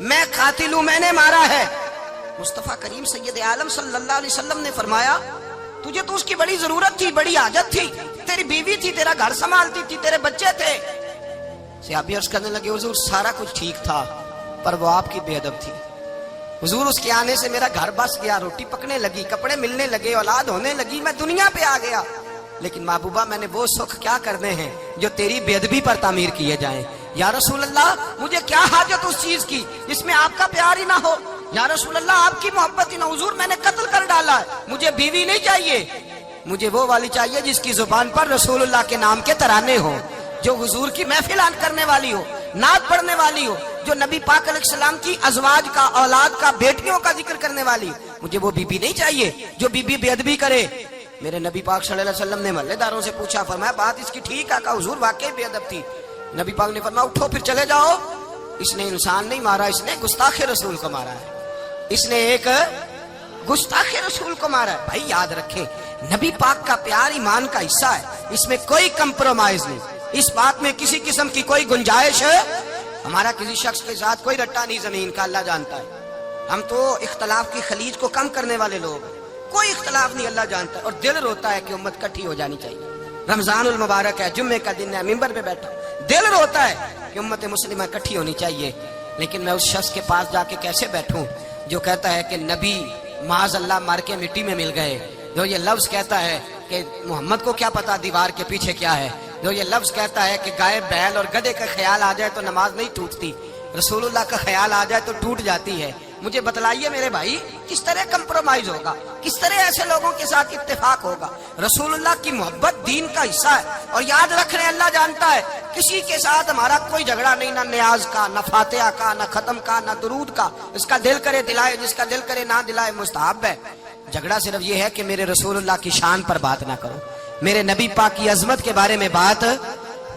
میں قاتل ہوں، میں نے مارا ہے۔ مصطفیٰ کریم سید عالم صلی اللہ علیہ وسلم نے فرمایا تجھے تو اس کی بڑی ضرورت تھی، بڑی حاجت تھی، تیری بیوی تھی، تیرا گھر سنبھالتی تھی، تیرے بچے تھے۔ صحابی عرض کرنے لگے حضور سارا کچھ ٹھیک تھا پر وہ آپ کی بے ادب تھی حضور، اس کے آنے سے میرا گھر بس گیا، روٹی پکنے لگی، کپڑے ملنے لگے، اولاد ہونے لگی، میں دنیا پہ آ گیا، لیکن محبوبہ میں نے وہ سکھ کیا کرنے ہیں جو تیری بے ادبی پر تعمیر کیے جائیں۔ یا رسول اللہ مجھے کیا حاجت اس چیز کی جس میں آپ کا پیار ہی نہ ہو، یا رسول اللہ آپ کی محبت ہی نہ، حضور میں نے قتل کر ڈالا ہے، مجھے بیوی نہیں چاہیے، مجھے وہ والی چاہیے جس کی زبان پر رسول اللہ کے نام کے ترانے ہوں، جو حضور کی محفل آن کرنے والی ہو، نعت پڑھنے والی ہو، جو نبی پاک علیہ السلام کی ازواج کا، اولاد کا، بیٹیوں کا ذکر کرنے والی، مجھے وہ بیوی نہیں چاہیے جو بیوی بے ادبی کرے۔ میرے نبی پاک صلی اللہ علیہ وسلم نے محلے داروں سے پوچھا، فرمایا بات اس کی ٹھیک ہے؟ کہا حضور واقعی بے ادب تھی۔ نبی پاک نے فرمایا اٹھو پھر چلے جاؤ، اس نے انسان نہیں مارا، اس نے گستاخ رسول کو مارا ہے، اس نے ایک گستاخ رسول کو مارا ہے۔ بھائی یاد رکھیں نبی پاک کا پیار ایمان کا حصہ ہے، اس میں کوئی کمپرومائز نہیں، اس بات میں کسی قسم کی کوئی گنجائش ہے، ہمارا کسی شخص کے ساتھ کوئی رٹا نہیں زمین کا، اللہ جانتا ہے، ہم تو اختلاف کی خلیج کو کم کرنے والے لوگ ہیں، کوئی اختلاف نہیں، اللہ جانتا ہے، اور دل روتا ہے کہ امت کٹھی ہو جانی چاہیے۔ رمضان المبارک ہے، جمعے کا دن ہے، منبر پہ بیٹھا، دل روتا ہے کہ امت مسلمہ کٹھی ہونی چاہیے، لیکن میں اس شخص کے پاس جا کے کیسے بیٹھوں جو کہتا ہے کہ نبی معاذ اللہ مار کے مٹی میں مل گئے، جو یہ لفظ کہتا ہے کہ محمد کو کیا پتا دیوار کے پیچھے کیا ہے، جو یہ لفظ کہتا ہے کہ گائے بیل اور گدھے کا خیال آ جائے تو نماز نہیں ٹوٹتی، رسول اللہ کا خیال آ جائے تو ٹوٹ جاتی ہے۔ مجھے بتلائیے میرے بھائی کس طرح کمپرومائز ہوگا، کس طرح ایسے لوگوں کے ساتھ اتفاق ہوگا؟ رسول اللہ کی محبت دین کا حصہ ہے، اور یاد رکھ رہے ہیں اللہ جانتا ہے کسی کے ساتھ ہمارا کوئی جھگڑا نہیں، نہ نیاز کا، نہ فاتحہ کا، نہ ختم کا، نہ درود کا، اس کا دل کرے دلائے، جس کا دل کرے نہ دلائے، مستحب ہے۔ جھگڑا صرف یہ ہے کہ میرے رسول اللہ کی شان پر بات نہ کرو، میرے نبی پاک کی عظمت کے بارے میں بات،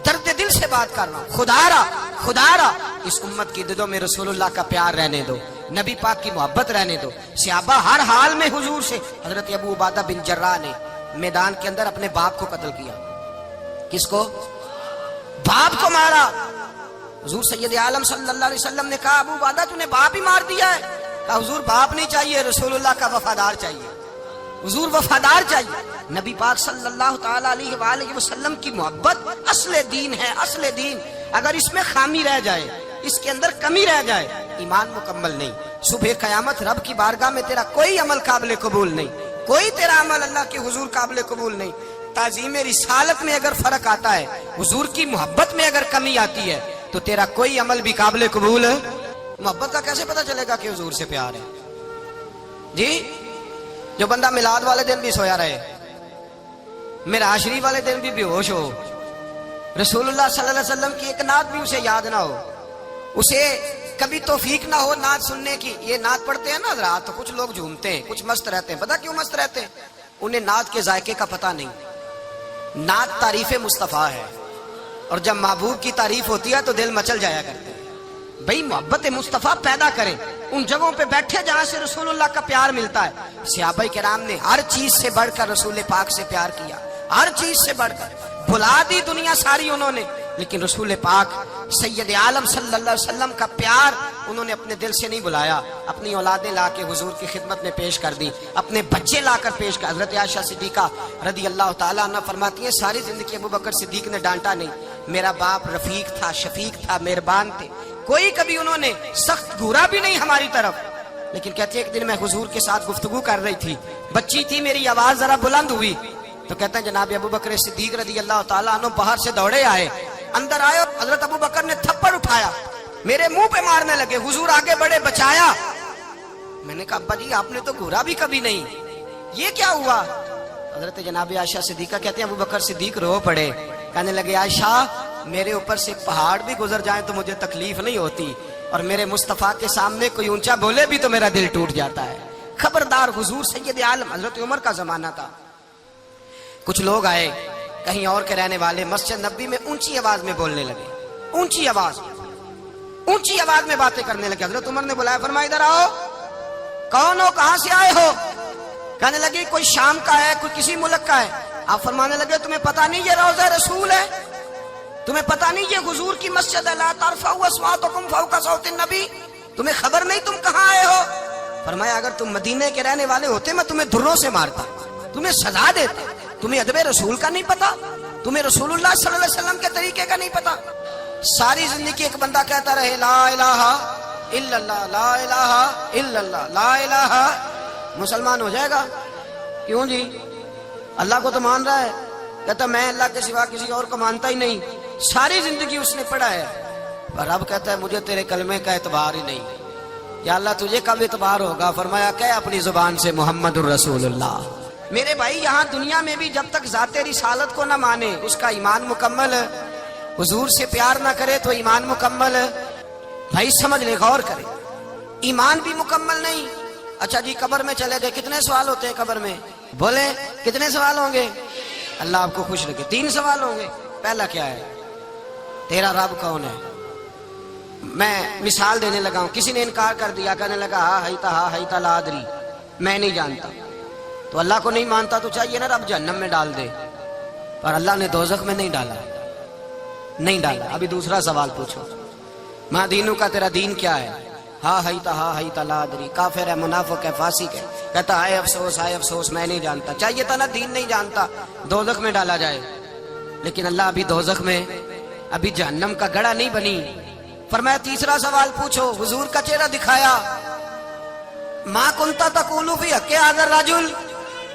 درد دل سے بات کرنا، خدا را اس امت کی دلوں میں رسول اللہ کا پیار رہنے دو، نبی پاک کی محبت رہنے دو۔ صحابہ ہر حال میں حضور سے، حضرت ابو عبادہ بن جراح نے میدان کے اندر اپنے باپ کو قتل کیا، کس کو؟ باپ کو مارا۔ حضور سید عالم صلی اللہ علیہ وسلم نے کہا ابو عبادہ تو نے باپ ہی مار دیا ہے؟ کہا حضور باپ نہیں چاہیے، رسول اللہ کا وفادار چاہیے، حضور وفادار چاہیے۔ نبی پاک صلی اللہ تعالی علیہ وآلہ وسلم کی محبت اصل دین ہے، اصل دین۔ اگر اس میں خامی رہ جائے، اس کے اندر کمی رہ جائے، ایمان مکمل نہیں۔ صبح قیامت رب کی بارگاہ میں تیرا کوئی عمل قابل قبول نہیں، کوئی تیرا عمل اللہ کے حضور قابل قبول نہیں۔ تعظیم رسالت میں اگر فرق آتا ہے، حضور کی محبت میں اگر کمی آتی ہے، تو تیرا کوئی عمل بھی قابل قبول ہے۔ محبت کا کیسے پتہ چلے گا کہ حضور سے پیار ہے؟ جی جو بندہ میلاد والے دن بھی سویا رہے، معراج شریف والے دن بھی بے ہوش ہو، رسول اللہ صلی اللہ علیہ وسلم کی ایک نعت بھی اسے یاد نہ ہو، اسے کبھی توفیق نہ ہو نعت سننے کی۔ یہ نعت پڑھتے ہیں نا حضرات تو کچھ لوگ جھومتے ہیں، کچھ مست رہتے ہیں، پتہ کیوں مست رہتے ہیں؟ انہیں نعت کے ذائقے کا پتہ نہیں۔ نعت تعریف مصطفیٰ ہے، اور جب محبوب کی تعریف ہوتی ہے تو دل مچل جایا کرتے ہیں۔ بھئی محبت مصطفیٰ پیدا کریں، ان جگہوں پہ بیٹھے جہاں سے رسول اللہ کا پیار ملتا ہے۔ صحابہ کرام نے ہر چیز سے بڑھ کر رسول پاک سے پیار کیا، ہر چیز سے بڑھ کر، بھلا دی دنیا ساری انہوں نے، لیکن رسول پاک سید عالم صلی اللہ علیہ وسلم کا پیار انہوں نے اپنے دل سے نہیں بلایا، اپنی اولادیں لا کے حضور کی خدمت میں پیش کر دی، اپنے بچے لا کر پیش کر۔ حضرت عائشہ صدیقہ رضی اللہ تعالیٰ عنہ فرماتی ہیں ساری زندگی ابو بکر صدیق نے ڈانٹا نہیں، میرا باپ رفیق تھا، شفیق تھا، مہربان تھے، کوئی کبھی انہوں نے سخت گھورا بھی نہیں ہماری طرف۔ لیکن کہتے ہیں ایک دن میں حضور کے ساتھ گفتگو کر رہی تھی، بچی تھی، میری آواز ذرا بلند ہوئی تو کہتے ہیں جناب ابو بکر صدیق رضی اللہ تعالیٰ عنہ باہر سے دوڑے آئے، اندر آئے اور حضرت ابو بکر نے تھپڑ اٹھایا، میرے منہ پہ مارنے لگے، حضور آگے بڑھے، بچایا۔ میں نے کہا ابا جی آپ نے تو گھورا بھی کبھی نہیں، یہ کیا ہوا؟ حضرت جناب عائشہ صدیقہ کہتے ہیں ابو بکر صدیق رو پڑے، کہنے لگے عائشہ میرے اوپر سے پہاڑ بھی گزر جائیں تو مجھے تکلیف نہیں ہوتی، اور میرے مصطفیٰ کے سامنے کوئی اونچا بولے بھی تو میرا دل ٹوٹ جاتا ہے۔ خبردار، حضور سید عالم، حضرت عمر کا زمانہ تھا، کچھ لوگ آئے کہیں اور کے رہنے والے، مسجد نبوی میں اونچی آواز میں بولنے لگے، اونچی آواز میں باتیں کرنے لگے۔ حضرت عمر نے بلایا، فرمایا ادھر آؤ، کون ہو، کہاں سے آئے ہو؟ کہنے لگے کوئی شام کا ہے، کوئی کسی ملک کا ہے۔ آپ فرمانے لگے تمہیں پتہ نہیں یہ روضہ رسول ہے؟ تمہیں پتہ نہیں یہ حضور کی مسجد ہے؟ لا ترفعوا اصواتکم فوق صوت النبی، تمہیں خبر نہیں تم کہاں آئے ہو؟ فرمایا اگر تم مدینے کے رہنے والے ہوتے میں تمہیں دھروں سے مارتا، تمہیں سزا دیتا۔ تمہیں ادب رسول کا نہیں پتا؟ تمہیں رسول اللہ صلی اللہ علیہ وسلم کے طریقے کا نہیں پتا؟ ساری زندگی ایک بندہ کہتا رہے لا الہ الا اللہ، لا الہ الا اللہ، لا الہ، مسلمان ہو جائے گا؟ کیوں جی؟ اللہ کو تو مان رہا ہے، کہتا میں اللہ کے سوا کسی اور کو مانتا ہی نہیں، ساری زندگی اس نے پڑھا ہے، پر اب کہتا ہے مجھے تیرے کلمے کا اعتبار ہی نہیں۔ یا اللہ تجھے کب اعتبار ہوگا؟ فرمایا کہ اپنی زبان سے محمد الرسول اللہ۔ میرے بھائی یہاں دنیا میں بھی جب تک ذات رسالت کو نہ مانے اس کا ایمان مکمل ہے، حضور سے پیار نہ کرے تو ایمان مکمل ہے۔ بھائی سمجھ لے، غور کرے، ایمان بھی مکمل نہیں۔ اچھا جی قبر میں چلے گئے، کتنے سوال ہوتے ہیں قبر میں؟ بولے کتنے سوال ہوں گے؟ اللہ آپ کو خوش رکھے، 3 سوال ہوں گے۔ پہلا کیا ہے؟ تیرا رب کون ہے؟ میں مثال دینے لگا ہوں، کسی نے انکار کر دیا، کہنے لگا ہا ہیتا لا ادری، میں نہیں جانتا، تو اللہ کو نہیں مانتا تو چاہیے نا رب جہنم میں ڈال دے، پر اللہ نے دوزخ میں نہیں ڈالا، نہیں ڈالا۔ ابھی دوسرا سوال پوچھو، ماں دینوں کا تیرا دین کیا ہے؟ ہا ہیتا لا ادری، کافر ہے، منافق ہے، فاسق ہے، کہتا ہائے افسوس میں نہیں جانتا۔ چاہیے تھا نا دین نہیں جانتا دوزخ میں ڈالا جائے، لیکن اللہ ابھی دوزخ میں، ابھی جہنم کا گڑھا نہیں بنی۔ فرمایا تیسرا سوال پوچھو، حضور کا چہرہ دکھایا، ما کنتا تقول فی حق ھذا الرجل،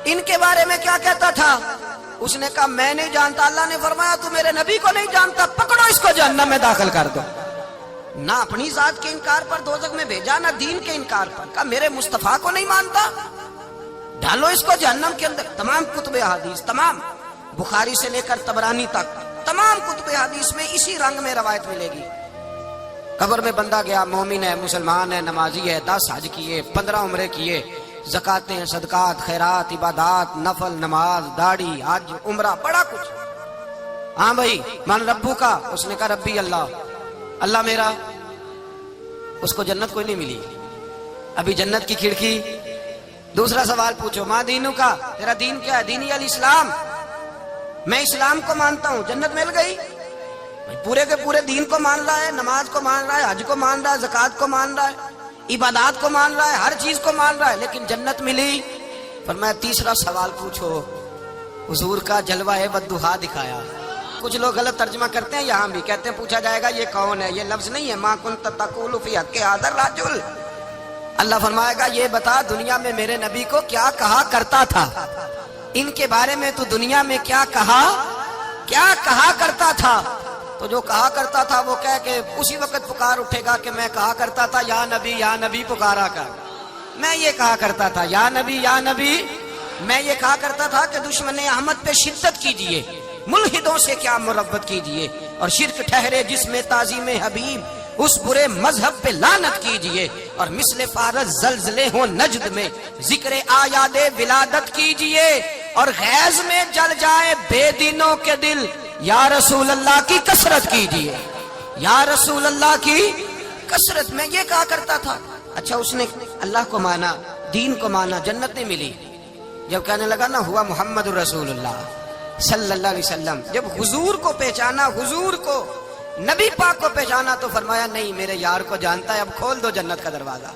ان کے بارے میں کیا کہتا تھا؟ اس نے کہا میں نہیں جانتا۔ اللہ نے فرمایا تو میرے نبی کو نہیں جانتا، پکڑو اس کو جہنم میں داخل کر دو۔ نہ اپنی ذات کے انکار پر دوزخ میں بھیجا، نہ دین کے انکار پر، کہا میرے مصطفیٰ کو نہیں مانتا، ڈالو اس کو جہنم کے اندر۔ تمام کتب حدیث، تمام بخاری سے لے کر طبرانی تک، تمام کتب حدیث میں اسی رنگ میں روایت ملے گی۔ قبر میں بندہ گیا، مومن ہے، مسلمان ہے، نمازی ہے، 10 حج کیے، 15 عمرے کیے، زکاتیں، صدقات، خیرات، عبادات، نفل، نماز، داڑھی، حج، عمرہ، بڑا کچھ۔ ہاں بھائی من ربو کا، اس نے کہا ربی اللہ، اللہ میرا۔ اس کو جنت کوئی نہیں ملی، ابھی جنت کی کھڑکی۔ دوسرا سوال پوچھو، ماں دینوں کا، تیرا دین کیا ہے؟ دینی الاسلام، میں اسلام کو مانتا ہوں، جنت مل گئی۔ پورے کے پورے دین کو مان رہا ہے، نماز کو مان رہا ہے، حج کو مان رہا ہے، زکات کو مان رہا ہے، عبادات کو مان رہا ہے، ہر چیز کو مان رہا ہے، لیکن جنت ملی۔ فرمایا تیسرا سوال پوچھو، حضور کا جلوہ والضحیٰ دکھایا۔ کچھ لوگ غلط ترجمہ کرتے ہیں، یہاں بھی کہتے ہیں پوچھا جائے گا یہ کون ہے، یہ لفظ نہیں ہے، ما کنت تقول فی حق ھذا الرجل۔ اللہ فرمائے گا یہ بتا دنیا میں میرے نبی کو کیا کہا کرتا تھا، ان کے بارے میں تو دنیا میں کیا کہا کرتا تھا؟ تو جو کہا کرتا تھا وہ کہہ کہ اسی وقت پکار اٹھے گا کہ میں کہا کرتا تھا یا نبی پکارا کر، میں یہ کہا کرتا تھا یا نبی، میں یہ کہا کرتا تھا کہ دشمن احمد پہ شدت کیجئے، ملحدوں سے کیا مربت کیجئے، اور شرک ٹھہرے جس میں تعظیم حبیب، اس برے مذہب پہ لعنت کیجئے، اور مثل فارس زلزلے ہوں نجد میں ذکر آیاد ولادت کیجئے، اور غیظ میں جل جائے بے دینوں کے دل، یا رسول اللہ کی کثرت کیجئے، یا رسول اللہ کی کثرت۔ میں یہ کہا کرتا تھا۔ اچھا اس نے اللہ کو مانا، دین کو مانا، جنت نہیں ملی۔ جب کہنے لگا نا ہوا محمد الرسول اللہ صلی اللہ علیہ وسلم، جب حضور کو پہچانا، حضور کو، نبی پاک کو پہچانا، تو فرمایا نہیں میرے یار کو جانتا ہے، اب کھول دو جنت کا دروازہ۔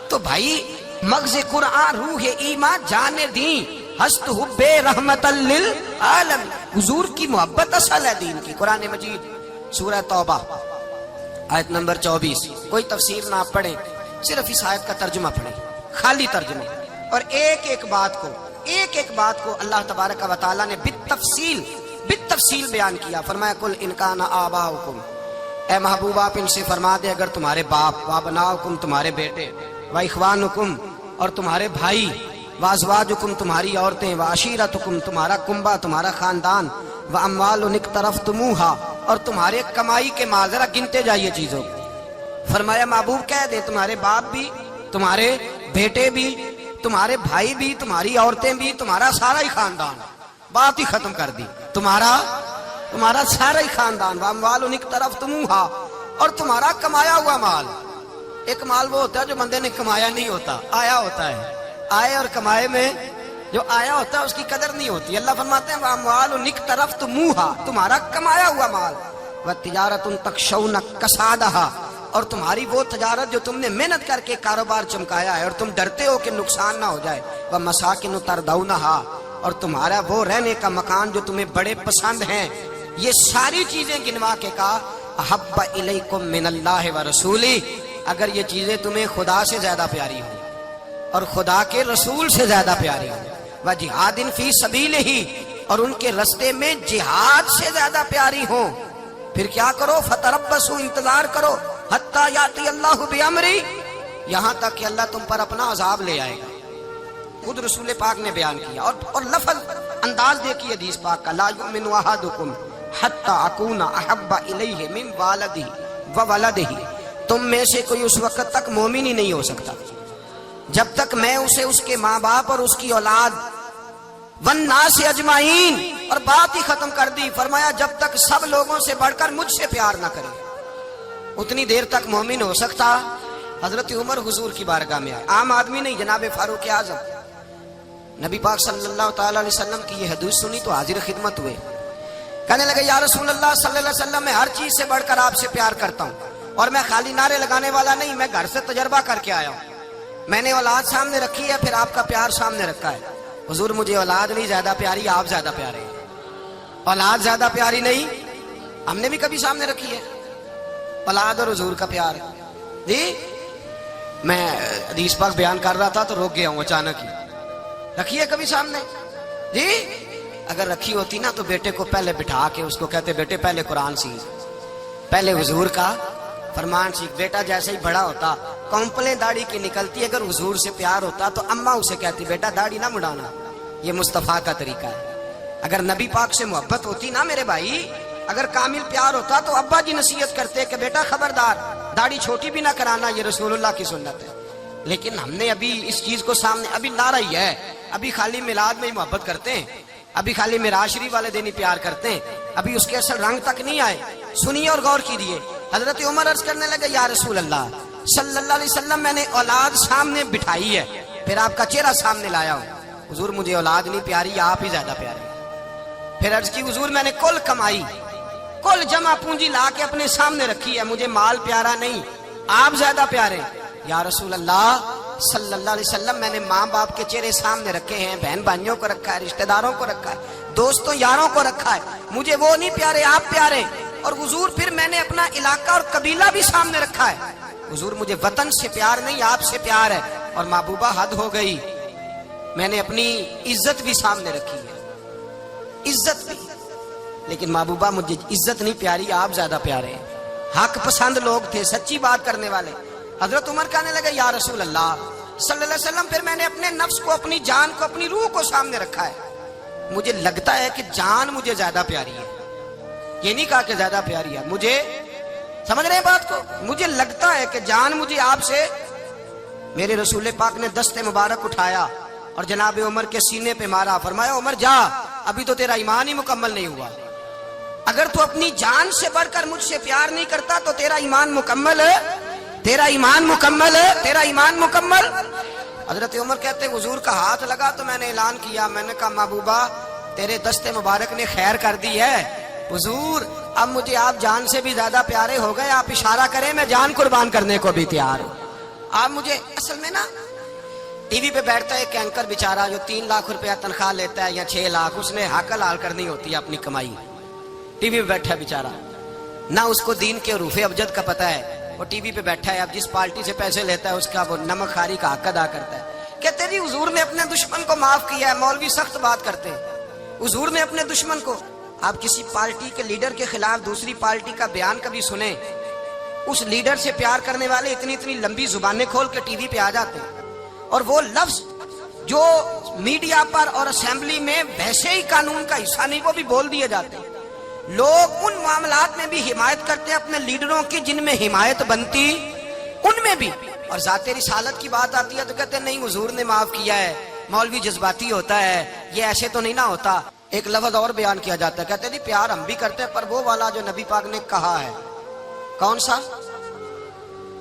تو بھائی مغز قرآن، روح ایمان، جان دین، ہست حب رحمت للعالم، حضور کی محبت اصل ہے دین کی۔ قرآن مجید سورہ توبہ آیت نمبر 24، کوئی تفسیر نہ پڑھیں، صرف اس آیت کا ترجمہ پڑھیں، خالی ترجمہ، اور ایک ایک بات کو اللہ تبارک و تعالیٰ نے بالتفصیل بیان کیا۔ فرمایا کل ان کان آباؤکم، اے محبوب آپ ان سے فرما دے اگر تمہارے باپ، وابناؤکم تمہارے بیٹے، واخوانکم اور تمہارے بھائی، وازواجکم تمہاری عورتیں، وعشیرتکم تمہارا کنبہ، تمہارا خاندان، واموال اقترفتموہا اور تمہارے کمائی کے مال، ذرا گنتے جائیے چیزوں کو۔ فرمایا محبوب کہہ دے تمہارے باپ بھی، تمہارے بیٹے بھی، تمہارے بھائی بھی، تمہاری عورتیں بھی، تمہارا سارا ہی خاندان، بات ہی ختم کر دی، تمہارا سارا ہی خاندان، واموال اقترفتموہا اور تمہارا کمایا ہوا مال۔ ایک مال وہ ہوتا ہے جو بندے نے کمایا نہیں ہوتا، آیا ہوتا ہے، آئے اور کمائے میں جو آیا ہوتا ہے اس کی قدر نہیں ہوتی۔ اللہ فرماتے ہیں واموال اقترفتموہا، تمہارا کمایا ہوا مال، وتجارۃ تخشون کسادہا، اور تمہاری وہ تجارت جو تم نے محنت کر کے کاروبار چمکایا ہے اور تم ڈرتے ہو کہ نقصان نہ ہو جائے، وَمَسَاكِنُ تَرْضَوْنَهَا، اور تمہارا وہ رہنے کا مکان جو تمہیں بڑے پسند ہیں، یہ ساری چیزیں گنوا کے کہا احب الیکم من اللہ ورسولہ، اگر یہ چیزیں تمہیں خدا سے زیادہ پیاری ہوں اور خدا کے رسول سے زیادہ پیاری ہوں، وجہاد فی سبیلہ، اور ان کے رستے میں جہاد سے زیادہ پیاری ہوں، پھر کیا کرو؟ فتربصوا، انتظار کرو، حتی یاتی اللہ بامری، یہاں تک کہ اللہ تم پر اپنا عذاب لے آئے گا۔ خود رسول پاک نے بیان کیا، اور لفظ انداز دیکھیے حدیث پاک کا، لا یؤمن احدکم حتی اکون احب الیہ من والدہ وولدہ، تم میں سے کوئی اس وقت تک مومن ہی نہیں ہو سکتا جب تک میں اسے اس کے ماں باپ اور اس کی اولاد والناس اجمعین، اور بات ہی ختم کر دی، فرمایا جب تک سب لوگوں سے بڑھ کر مجھ سے پیار نہ کرے اتنی دیر تک مومن ہو سکتا۔ حضرت عمر حضور کی بارگاہ میں آئے، عام آدمی نہیں، جناب فاروق اعظم، نبی پاک صلی اللہ تعالی علیہ وسلم کی یہ حدیث سنی تو حاضر خدمت ہوئے، کہنے لگے یا رسول اللہ صلی اللہ علیہ وسلم، میں ہر چیز سے بڑھ کر آپ سے پیار کرتا ہوں، اور میں خالی نعرے لگانے والا نہیں، میں گھر سے تجربہ کر کے آیا ہوں، میں نے اولاد سامنے رکھی ہے، پھر آپ کا پیار سامنے رکھا ہے، حضور مجھے اولاد نہیں زیادہ پیاری، آپ زیادہ پیارے ہیں، اولاد زیادہ پیاری نہیں، ہم نے بھی کبھی سامنے رکھی ہے اولاد اور حضور کا پیار؟ جی میں حدیث پاک بیان کر رہا تھا تو روک گیا ہوں اچانک ہی، رکھی ہے کبھی سامنے؟ جی اگر رکھی ہوتی نا تو بیٹے کو پہلے بٹھا کے اس کو کہتے بیٹے پہلے قرآن سیکھ، پہلے حضور کا فرمان سیکھ۔ بیٹا جیسے ہی بڑا ہوتا کمپلیں داڑھی کی نکلتی، اگر حضور سے پیار ہوتا تو اماں اسے کہتی بیٹا داڑھی نہ مڑانا، یہ مصطفیٰ کا طریقہ ہے۔ اگر نبی پاک سے محبت ہوتی نا میرے بھائی، اگر کامل پیار ہوتا تو ابا جی نصیحت کرتے کہ بیٹا خبردار داڑھی چھوٹی بھی نہ کرانا، یہ رسول اللہ کی سنت ہے۔ لیکن ہم نے ابھی اس چیز کو سامنے ابھی لا رہی ہے، ابھی خالی میلاد میں ہی محبت کرتے ہیں، ابھی خالی معراج شریف والے دن ہی پیار کرتے ہیں، ابھی اس کے اصل رنگ تک نہیں آئے۔ سنیے اور غور کیجیے، حضرت عمر عرض کرنے لگے یا رسول اللہ صلی اللہ علیہ وسلم، میں نے اولاد سامنے بٹھائی ہے، پھر آپ کا چہرہ سامنے لایا ہوں، حضور مجھے اولاد نہیں پیاری، آپ ہی زیادہ پیارے۔ پھر عرض کی حضور میں نے کل کمائی، کل جمع پونجی لا کے اپنے سامنے رکھی ہے، مجھے مال پیارا نہیں، آپ زیادہ پیارے۔ یا رسول اللہ صلی اللہ علیہ وسلم، میں نے ماں باپ کے چہرے سامنے رکھے ہیں، بہن بھائیوں کو رکھا ہے، رشتہ داروں کو رکھا ہے، دوستوں یاروں کو رکھا ہے، مجھے وہ نہیں پیارے، آپ پیارے۔ اور حضور پھر میں نے اپنا علاقہ اور قبیلہ بھی سامنے رکھا ہے، حضور مجھے وطن سے پیار نہیں، آپ سے پیار ہے۔ اور محبوبہ حد ہو گئی، میں نے اپنی عزت بھی سامنے رکھی ہے، عزت بھی، لیکن محبوبہ مجھے عزت نہیں پیاری، آپ زیادہ پیارے ہیں۔ حق پسند لوگ تھے، سچی بات کرنے والے۔ حضرت عمر کہنے لگے یا رسول اللہ صلی اللہ علیہ وسلم، پھر میں نے اپنے نفس کو، اپنی جان کو، اپنی روح کو سامنے رکھا ہے، مجھے لگتا ہے کہ جان مجھے زیادہ پیاری ہے، یہ نہیں کہا کہ زیادہ پیاری ہے، مجھے سمجھ رہے ہیں بات کو، مجھے لگتا ہے کہ جان مجھے آپ سے۔ میرے رسول پاک نے دست مبارک اٹھایا اور جناب عمر کے سینے پہ مارا، فرمایا عمر جا، ابھی تو تیرا ایمان ہی مکمل نہیں ہوا، اگر تو اپنی جان سے بڑھ کر مجھ سے پیار نہیں کرتا تو تیرا ایمان مکمل ہے، تیرا ایمان مکمل ہے، تیرا ایمان مکمل۔ حضرت عمر کہتے حضور کا ہاتھ لگا تو میں نے اعلان کیا، میں نے کہا محبوبہ تیرے دست مبارک نے خیر کر دی ہے، حضور اب مجھے آپ جان سے بھی زیادہ پیارے ہو گئے، آپ اشارہ کریں میں جان قربان کرنے کو بھی تیار ہوں۔ آپ مجھے اصل میں نا ٹی وی پہ بیٹھتا ہے ایک اینکر بیچارہ جو 3 لاکھ روپیہ تنخواہ لیتا ہے یا 6 لاکھ، اس نے حق حلال کرنی ہوتی ہے اپنی کمائی، ٹی وی پہ بیٹھا ہے بیچارہ، نہ اس کو دین کے حروف ابجد کا پتہ ہے، وہ ٹی وی پہ بیٹھا ہے، اب جس پارٹی سے پیسے لیتا ہے اس کا وہ نمک خاری کا حق ادا کرتا ہے۔ کہتے جی حضور نے اپنے دشمن کو معاف کیا ہے، مولوی سخت بات کرتے ہیں، حضور نے اپنے دشمن کو، آپ کسی پارٹی کے لیڈر کے خلاف دوسری پارٹی کا بیان کبھی سنیں، اس لیڈر سے پیار کرنے والے اتنی لمبی زبانیں کھول کے ٹی وی پہ آ جاتے ہیں، اور وہ لفظ جو میڈیا پر اور اسمبلی میں ویسے ہی قانون کا حصہ نہیں وہ بھی بول دیے جاتے ہیں۔ لوگ ان معاملات میں بھی حمایت کرتے ہیں اپنے لیڈروں کی جن میں حمایت بنتی ان میں بھی، اور ذات رسالت کی بات آتی ہے تو کہتے ہیں نہیں حضور نے معاف کیا ہے، مولوی جذباتی ہوتا ہے، یہ ایسے تو نہیں نہ ہوتا۔ ایک لفظ اور بیان کیا جاتا ہے، کہتے ہیں جی پیار ہم بھی کرتے ہیں پر وہ والا جو نبی پاک نے کہا ہے، کون سا؟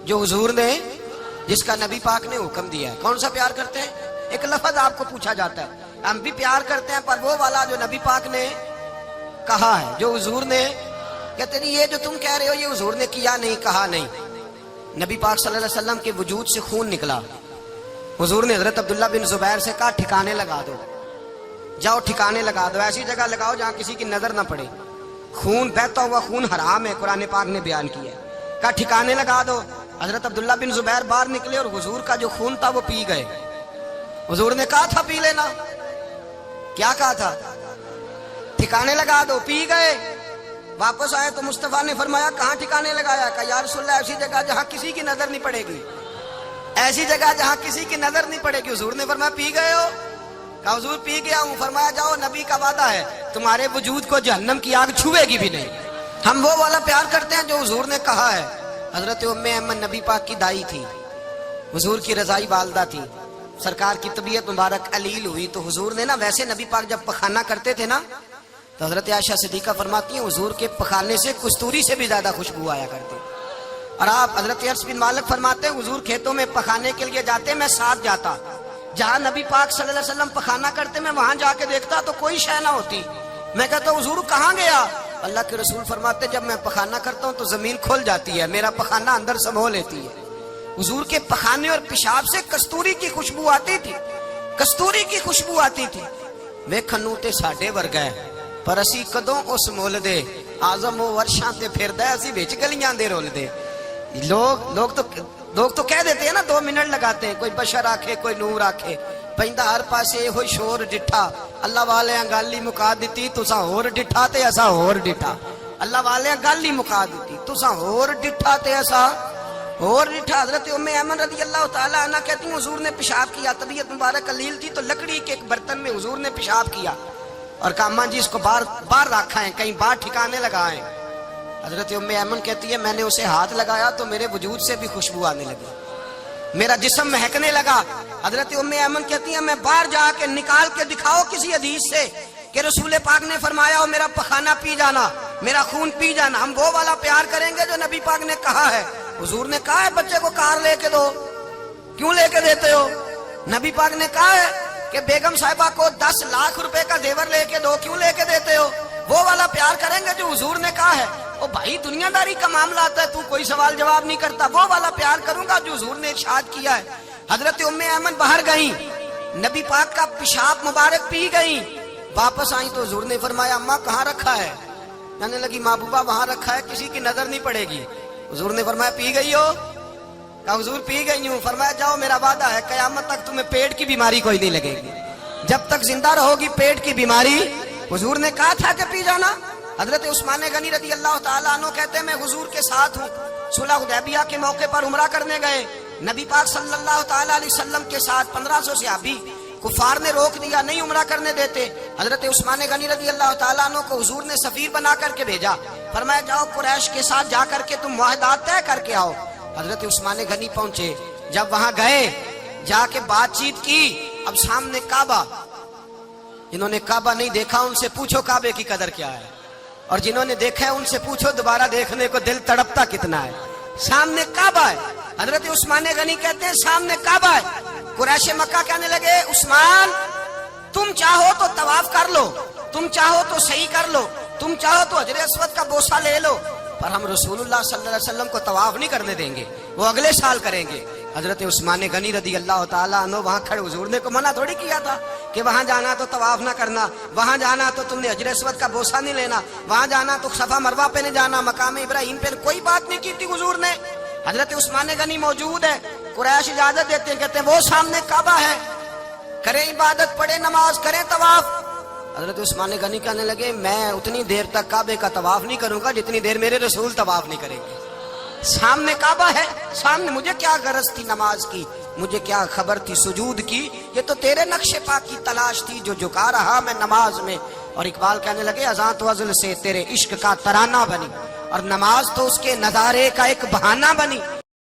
جو حضور نے، جس کا نبی پاک نے حکم دیا ہے، کون سا پیار کرتے ہیں؟ ایک لفظ آپ کو پوچھا جاتا ہے، ہم بھی پیار کرتے ہیں پر وہ والا جو نبی پاک نے کہا ہے، جو حضور نے، کہتے ہیں یہ جو تم کہہ رہے ہو یہ حضور نے کیا نہیں، کہا نہیں، نبی پاک صلی اللہ علیہ وسلم کے وجود سے خون نکلا. حضور نے حضرت عبداللہ بن زبیر سے کہا ٹھکانے لگا دو، جاؤ ٹھکانے لگا دو، ایسی جگہ لگاؤ جہاں کسی کی نظر نہ پڑے. خون بہتا ہوا خون حرام ہے، قرآن پاک نے بیان کیا ہے. کہا ٹھکانے لگا دو. حضرت عبداللہ بن زبیر باہر نکلے اور حضور کا جو خون تھا وہ پی گئے. حضور نے کہا تھا پی لینا، کیا کہا تھا؟ ٹھکانے لگا دو، پی گئے. واپس آئے تو مصطفیٰ نے فرمایا کہاں ٹھکانے لگایا؟ کہا یا رسول اللہ ایسی جگہ جہاں کسی کی نظر نہیں پڑے گی، ایسی جگہ جہاں کسی کی نظر نہیں پڑے گی. حضور نے فرمایا پی گئے ہو؟ کہا حضور پی گیا ہوں. فرمایا جاؤ، نبی کا وعدہ ہے تمہارے وجود کو جہنم کی آگ چھوئے گی بھی نہیں. ہم وہ والا پیار کرتے ہیں جو حضور نے کہا ہے. حضرت ام ایمن نبی پاک کی دائی تھی، حضور کی رضائی والدہ تھی. سرکار کی طبیعت مبارک علیل ہوئی تو حضور نے نا، ویسے نبی پاک جب پخانہ کرتے تھے نا تو حضرت عائشہ صدیقہ فرماتی ہیں حضور کے پخانے سے کستوری سے بھی زیادہ خوشبو آیا کرتی. اور آپ حضرت انس بن مالک فرماتے ہیں حضور کھیتوں میں پخانے کے لیے جاتے، میں ساتھ جاتا. جہاں نبی پاک صلی اللہ علیہ وسلم پخانہ کرتے میں وہاں جا کے دیکھتا تو کوئی شے نہ ہوتی. میں کہتا حضور کہاں گیا؟ اللہ کے رسول فرماتے جب میں پخانہ کرتا ہوں تو زمین کھل جاتی ہے، میرا پخانہ اندر سمو لیتی ہے. حضور کے پخانے اور پیشاب سے کستوری کی خوشبو آتی تھی، کستوری کی خوشبو آتی تھی. ویکھنوں تے ساڈے ورگا ہے پر اسی کدوں اس مول دے، آزم وہ ورشاں تے پھردا ہے اسی وچ گلیاں دے رول دے. لوگ تو کہہ دیتے ہیں نا 2 منٹ لگاتے ہیں، کوئی بشر آکھے کوئی نور آکھے، پیندا ہر پاسے ہوئی شور ڈٹھا. اللہ والے گل ہی مکا دیتی تساں ہور ڈٹھا تے اساں ہور ڈٹھا. اللہ والے گل ہی مکا دیتی تساں ہور ڈٹھا تے اساں ہور ڈٹھا. حضرت ام ایمن رضی اللہ تعالی عنہ کہتی ہیں حضور نے پیشاب کیا، طبیعت مبارک علیل تھی تو لکڑی کے ایک برتن میں حضور نے پیشاب کیا اور کہا اماں جی اس کو باہر رکھا ہے، کہیں باہر ٹھکانے لگائیں. حضرت ام ایمن کہتی ہے میں نے اسے ہاتھ لگایا تو میرے وجود سے بھی خوشبو آنے لگی، میرا جسم مہکنے لگا. حضرت ام ایمن کہتی ہے میں باہر جا کے نکال کے دکھاؤ کسی حدیث سے کہ رسول پاک نے فرمایا ہو میرا پخانہ پی جانا، میرا خون پی جانا. ہم وہ والا پیار کریں گے جو نبی پاک نے کہا ہے. حضور نے کہا ہے بچے کو کار لے کے دو، کیوں لے کے دیتے ہو؟ نبی پاک نے کہا ہے کہ بیگم صاحبہ کو 10 لاکھ روپے کا زیور لے کے دو، کیوں لے کے دیتے ہو؟ وہ والا پیار کریں گے جو حضور نے کہا ہے. او بھائی دنیا داری کا معاملہ آتا ہے، تو کوئی سوال جواب نہیں کرتا. وہ والا پیار کروں گا جو حضور نے ارشاد کیا ہے. حضرت ام ایمن باہر گئیں، نبی پاک کا پیشاب مبارک پی گئیں. واپس آئیں تو حضور نے فرمایا اماں کہاں رکھا ہے؟ کہنے لگی محبوبہ وہاں رکھا ہے، کسی کی نظر نہیں پڑے گی. حضور نے فرمایا پی گئی ہو؟ کہا حضور پی گئی ہوں. فرمایا جاؤ میرا وعدہ ہے قیامت تک تمہیں پیٹ کی بیماری کوئی نہیں لگے گی، جب تک زندہ رہو گی پیٹ کی بیماری. حضور نے کہا تھا کہ پی جانا. حضرت عثمان غنی رضی اللہ تعالیٰ عنہ کہتے ہیں میں حضور کے ساتھ ہوں، صلح حدیبیہ کے موقع پر عمرہ کرنے گئے. نبی پاک صلی اللہ تعالیٰ علیہ وسلم کے ساتھ 1500 صحابی، کفار نے روک دیا نہیں عمرہ کرنے دیتے. حضرت عثمان غنی رضی اللہ تعالیٰ عنہ کو حضور نے سفیر بنا کر کے بھیجا، فرمایا جاؤ قریش کے ساتھ جا کر کے تم معاہدات طے کر کے آؤ. حضرت عثمان غنی پہنچے، جب وہاں گئے جا کے بات چیت کی. اب سامنے کعبہ، جنہوں نے کعبہ نہیں دیکھا ان سے پوچھو کعبے کی قدر کیا ہے، اور جنہوں نے دیکھا ہے ان سے پوچھو دوبارہ دیکھنے کو دل تڑپتا کتنا ہے. سامنے کعبہ ہے. حضرت عثمان غنی کہتے ہیں سامنے کعبہ ہے. قریش مکہ کہنے لگے عثمان تم چاہو تو طواف کر لو، تم چاہو تو صحیح کر لو، تم چاہو تو حجر اسود کا بوسہ لے لو، پر ہم رسول اللہ صلی اللہ علیہ وسلم کو طواف نہیں کرنے دیں گے، وہ اگلے سال کریں گے. حضرت عثمان غنی رضی اللہ تعالیٰ عنہ وہاں کھڑے، حضور نے کو منع تھوڑی کیا تھا کہ وہاں جانا تو طواف نہ کرنا، وہاں جانا تو تم نے حجر اسود کا بوسہ نہیں لینا، وہاں جانا تو صفا مروہ پہ نہیں جانا، مقام ابراہیم پہ کوئی بات نہیں کی تھی حضور نے. حضرت عثمان غنی موجود ہے، قریش اجازت دیتے ہیں، کہتے ہیں وہ سامنے کعبہ ہے، کریں عبادت، پڑھیں نماز، کریں طواف. حضرت عثمان غنی کہنے لگے میں اتنی دیر تک کعبے کا طواف نہیں کروں گا جتنی دیر میرے رسول طواف نہیں کریں گے. سامنے کعبہ ہے، سامنے مجھے کیا غرض تھی نماز کی، مجھے کیا خبر تھی سجود کی، یہ تو تیرے نقش پاک کی تلاش تھی جو جھکا رہا میں نماز میں. اور اقبال کہنے لگے اذان تو ازل سے تیرے عشق کا ترانہ بنی، اور نماز تو اس کے نظارے کا ایک بہانہ بنی.